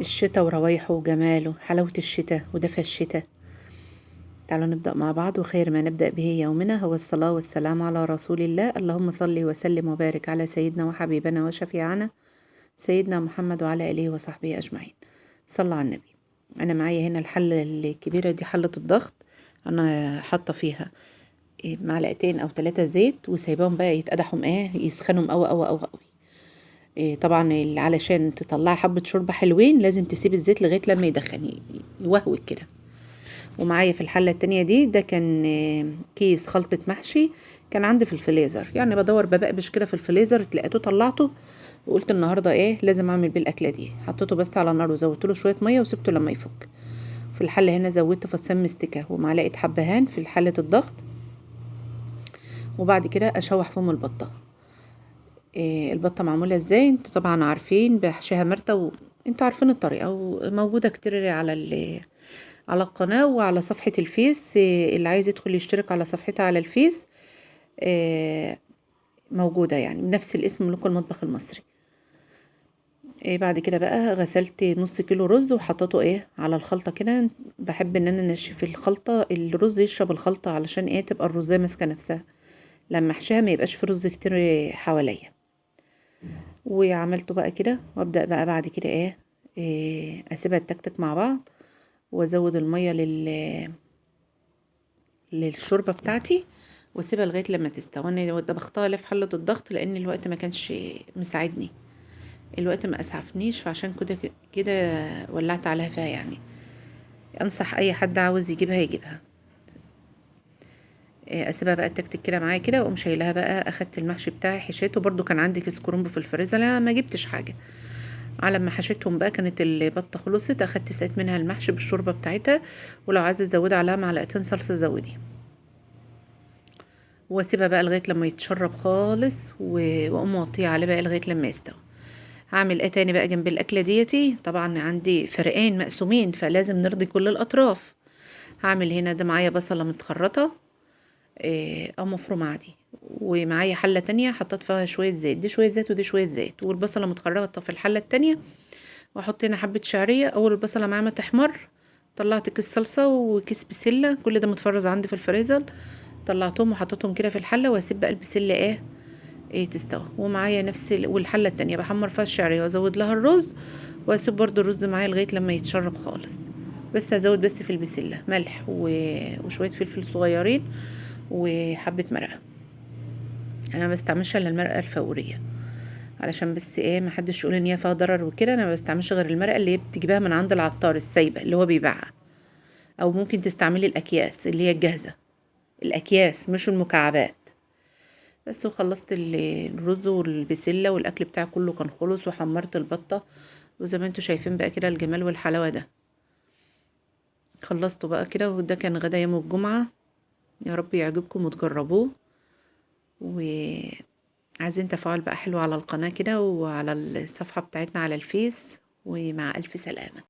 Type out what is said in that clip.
الشتاء وروايحه وجماله، حلاوة الشتاء ودفى الشتاء. تعالوا نبدأ مع بعض، وخير ما نبدأ به يومنا هو الصلاة والسلام على رسول الله. اللهم صل وسلم وبارك على سيدنا وحبيبنا وشفيعنا سيدنا محمد وعلى آله وصحبه أجمعين. صلى على النبي. أنا معايا هنا الحلة الكبيرة دي، حلة الضغط. أنا حاطة فيها معلقتين أو 3 زيت، وسايباهم بقى يتقدحوا يسخنهم أوي أوي أوي أوي. طبعا علشان تطلعي حبة شوربة حلوين لازم تسيب الزيت لغاية لما يدخن يوهوي كده. ومعايا في الحلة التانية دي، ده كان كيس خلطة محشي كان عندي في الفريزر، يعني بدور ببقبش كده في الفريزر، لقيته طلعته وقلت النهارده لازم اعمل بيه الاكله دي. حطيته بس على النار وزودت له شويه ميه وسبته لما يفك. في الحله هنا زودت فصين مستكه ومعلقه حبهان في حله الضغط، وبعد كده اشوح فيهم البطه. البطه معموله ازاي انتوا طبعا عارفين، بحشيها مرته انتوا عارفين الطريقه، وموجوده كتير على القناه وعلى صفحه الفيس. اللي عايز يدخل يشترك على صفحتها على الفيس موجوده، يعني بنفس الاسم، ملوك المطبخ المصري. بعد كده بقى غسلت نص كيلو رز وحطيته على الخلطه كده. بحب ان انا انشف الخلطه، الرز يشرب الخلطه علشان تبقى الرزايه ماسكه نفسها، لما احشيها ما يبقاش في رز كتير حواليا. وعملته بقى كده، وابدا بقى بعد كده اسيبها تتكتك مع بعض، وازود الميه للشوربه بتاعتي، واسيبها لغايه لما تستوي. انا طبختها في حله الضغط لان الوقت ما كانش مساعدني، الوقت ما اسعفنيش، فعشان كده ولعت عليها فيها. يعني انصح اي حد عاوز يجيبها. اسيبها بقى تكتك كده معايا كده، واقوم شايلها بقى. اخدت المحشي بتاعي حشيته، برضو كان عندي كيس كرنب في الفريزر، لا ما جبتش حاجه. على ما حشيتهم بقى كانت البطه خلصت، اخدت سقيت منها المحشي بالشوربه بتاعتها، ولو عايزه تزودي عليها معلقتين صلصه زودي. واسيبها بقى لغايه لما يتشرب خالص، واقوم موطيه عليه بقى لغايه لما يستوي. هعمل تاني بقى جنب الاكله ديتي؟ طبعا عندي فرقين مقسومين، فلازم نرضي كل الاطراف. هعمل هنا ده معايا بصله متخرطه او مفرومه عادي، ومعايا حله تانية حطيت فيها شويه زيت، دي شويه زيت ودي شويه زيت، والبصله متخرطه في الحله التانية. واحط هنا حبه شعريه. اول البصله معايا ما تحمر طلعت كيس صلصه وكيس بسله، كل ده متفرز عندي في الفريزر. طلعتهم وحطيتهم كده في الحله، واسيب بقى البسله تستوي. ومعايا والحله التانية بحمر فيها الشعريه وازود لها الرز، واسيب برضو الرز معايا لغايه لما يتشرب خالص. بس هزود بس في البسله ملح وشويه فلفل صغيرين وحبه مرقه. انا ما بستعملش الا المرقه الفوريه، علشان بس محدش يقول ان هي فيها ضرر وكده. انا ما بستعملش غير المرقه اللي هي بتجيبها من عند العطار السايبه اللي هو بيبيعها، او ممكن تستعملي الاكياس اللي هي الجاهزه، الاكياس مش المكعبات. بس وخلصت الرز والبسله، والاكل بتاعي كله كان خلص، وحمرت البطه، وزي ما انتوا شايفين بقى كده الجمال والحلاوه ده. خلصته بقى كده، وده كان غدا يوم الجمعه. يا رب يعجبكم وتجربوه، وعايزين تفاعل بقى حلو على القناه كده وعلى الصفحه بتاعتنا على الفيس. ومع الف سلامه.